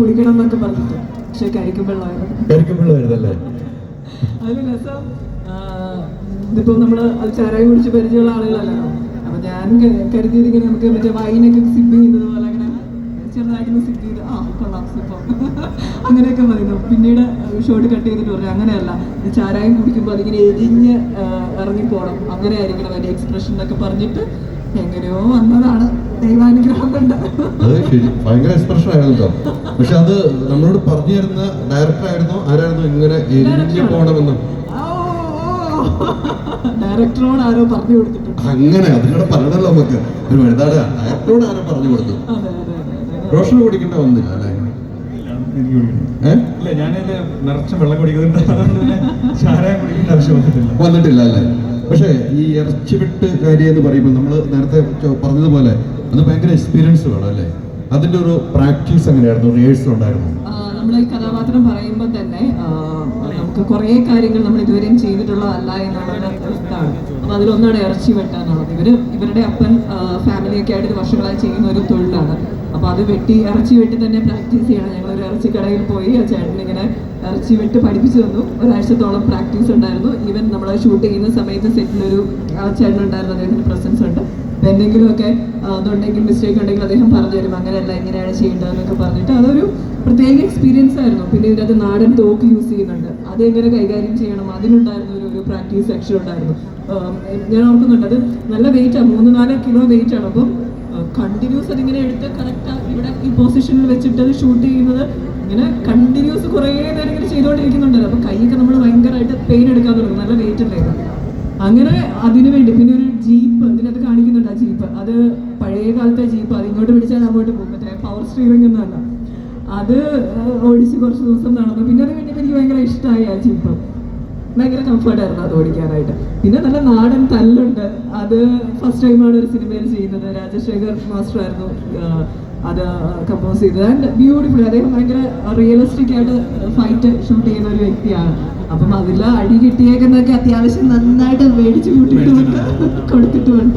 കുടിക്കണം എന്നൊക്കെ പറഞ്ഞിട്ട്, പക്ഷെ കരിക്കുമ്പോഴായിരുന്നു അതിന് രസം. ഇതിപ്പോ നമ്മള് അത് ചാരായം കുടിച്ച് പരിചയമുള്ള ആളുകളല്ലല്ലോ. അപ്പൊ ഞാൻ കരുതിയത് ഇങ്ങനെ നമുക്ക് മറ്റേ വൈനൊക്കെ സിപ്പ് ചെയ്യുന്നത് പോലെ അങ്ങനെ ചെറുതായിട്ടൊന്ന് സിപ്പ് ചെയ്ത് കൊള്ളാം സിപ്പം അങ്ങനെയൊക്കെ മതി. പിന്നീട് ഷോട്ട് കട്ട് ചെയ്തിട്ട് പറഞ്ഞു അങ്ങനെയല്ല, ചാരായം കുടിക്കുമ്പോൾ അതിങ്ങനെ എരിഞ്ഞ് ഇറങ്ങിപ്പോണം, അങ്ങനെ ആയിരിക്കണം അതിന്റെ എക്സ്പ്രഷൻ എന്നൊക്കെ പറഞ്ഞിട്ട് എങ്ങനെയോ വന്നതാണ്. ദൈവാനുഗ്രഹം കൊണ്ട് ഭയങ്കര എക്സ്പ്രഷൻ ആയിരുന്നു കേട്ടോ. പക്ഷെ അത് നമ്മളോട് പറഞ്ഞു തരുന്ന ഡയറക്ടർ ആയിരുന്നോ ആരായിരുന്നു ഇങ്ങനെ എരിഞ്ഞു പോകണമെന്ന്? ഡയറക്ടറോട് ആരോ പറഞ്ഞു കൊടുത്തിട്ടുണ്ട്. അങ്ങനെ അതിനോട് പറയണല്ലോ നമുക്ക്. ഒരു വഴുതാട ഡയറക്ടറോട് ആരോ പറഞ്ഞു കൊടുത്തു. റോഷൻ കുടിക്കേണ്ട വന്നില്ല അല്ലേ? വന്നിട്ടില്ല അല്ലേ? പക്ഷേ ഈ ഇറച്ചി വിട്ട് കാര്യം എന്ന് പറയുമ്പോൾ നമ്മൾ നേരത്തെ പറഞ്ഞതുപോലെ അത് ഭയങ്കര എക്സ്പീരിയൻസ് വേണം അല്ലേ? അതിന്റെ ഒരു പ്രാക്ടീസ് എങ്ങനെയായിരുന്നു? റിഹേഴ്സൽ ഉണ്ടായിരുന്നു? നമ്മൾ ഈ കഥാപാത്രം പറയുമ്പോൾ തന്നെ നമുക്ക് കുറേ കാര്യങ്ങൾ നമ്മൾ ഇതുവരെയും ചെയ്തിട്ടുള്ളതല്ല എന്നുള്ളത് ഇതാണ്. അപ്പോൾ അതിലൊന്നാണ് ഇറച്ചി വെട്ടാന്നുള്ളത്. ഇവരുടെ അപ്പൻ ഫാമിലിയൊക്കെ ആയിട്ട് ഇത് വർഷങ്ങളായി ചെയ്യുന്ന ഒരു തൊഴിലാണ്. അപ്പോൾ അത് ഇറച്ചി വെട്ടി തന്നെ പ്രാക്ടീസ് ചെയ്യണം. ഞങ്ങളൊരു ഇറച്ചി കടയിൽ പോയി ആ ചേട്ടൻ ഇങ്ങനെ ഇറച്ചി വെട്ട് പഠിപ്പിച്ചു തന്നു. ഒരാഴ്ചത്തോളം പ്രാക്ടീസ് ഉണ്ടായിരുന്നു. ഈവൻ നമ്മൾ ഷൂട്ട് ചെയ്യുന്ന സമയത്ത് സെറ്റിലൊരു ചേട്ടൻ ഉണ്ടായിരുന്നു, അദ്ദേഹത്തിന് പ്രസൻസ് ഉണ്ട്. അപ്പോൾ എന്തെങ്കിലുമൊക്കെ അതുണ്ടെങ്കിൽ മിസ്റ്റേക്ക് ഉണ്ടെങ്കിൽ അദ്ദേഹം പറഞ്ഞു തരും, അങ്ങനെയല്ല ഇങ്ങനെയാണ് ചെയ്യേണ്ടതെന്നൊക്കെ പറഞ്ഞിട്ട് അതൊരു പ്രത്യേക എക്സ്പീരിയൻസ് ആയിരുന്നു. പിന്നെ ഇതിനകത്ത് നാടൻ തോക്ക് യൂസ് ചെയ്യുന്നുണ്ട്, അതെങ്ങനെ കൈകാര്യം ചെയ്യണം അതിനുണ്ടായിരുന്ന ഒരു പ്രാക്ടീസ് സെക്ഷൻ ഉണ്ടായിരുന്നു. ഞാൻ ഓർക്കുന്നുണ്ട്, അത് നല്ല വെയിറ്റാണ്, 3-4 കിലോ വെയിറ്റാണ്. അപ്പം കണ്ടിന്യൂസ് അതിങ്ങനെ എടുത്ത് കറക്റ്റ് ഇവിടെ ഈ പൊസിഷനിൽ വെച്ചിട്ട് അത് ഷൂട്ട് ചെയ്യുന്നത് ഇങ്ങനെ കണ്ടിന്യൂസ് കുറേ നേരം ഇങ്ങനെ ചെയ്തുകൊണ്ടിരിക്കുന്നുണ്ടല്ലോ. അപ്പം കൈയൊക്കെ നമ്മൾ ഭയങ്കരമായിട്ട് പെയിൻ എടുക്കാൻ തുടങ്ങും, നല്ല വെയിറ്റ് ഉണ്ടായിരുന്നു. അങ്ങനെ അതിനു വേണ്ടി പിന്നെ ഒരു ജീപ്പ് ഇതിനകത്ത് കാണിക്കുന്നുണ്ട്. ആ ജീപ്പ് അത് പഴയ കാലത്തെ ജീപ്പ്, അത് ഇങ്ങോട്ട് പിടിച്ചാൽ അങ്ങോട്ട് പോകും, മറ്റേ പവർ സ്റ്റിയറിംഗ് എന്നല്ല. അത് ഓടിച്ച് കുറച്ച് ദിവസം നടന്നു. പിന്നെ അത് കഴിഞ്ഞപ്പോൾ എനിക്ക് ഭയങ്കര ഇഷ്ടമായി ആ ജീപ്പ്, ഭയങ്കര കംഫർട്ടായിരുന്നു അത് ഓടിക്കാനായിട്ട്. പിന്നെ നല്ല നാടൻ തല്ലുണ്ട്, അത് ഫസ്റ്റ് ടൈമാണ് ഒരു സിനിമയിൽ ചെയ്യുന്നത്. രാജശേഖർ മാസ്റ്റർ ആയിരുന്നു അത് കമ്പോസ് ചെയ്തത്. ആൻഡ് ബ്യൂട്ടിഫുൾ, അദ്ദേഹം ഭയങ്കര റിയലിസ്റ്റിക് ആയിട്ട് ഫൈറ്റ് ഷൂട്ട് ചെയ്യുന്ന ഒരു വ്യക്തിയാണ്. അപ്പം അതിൽ അടി കിട്ടിയേക്കുന്നൊക്കെ അത്യാവശ്യം നന്നായിട്ട് മേടിച്ച് കൂട്ടിയിട്ട് കൊടുത്തിട്ടുണ്ട്.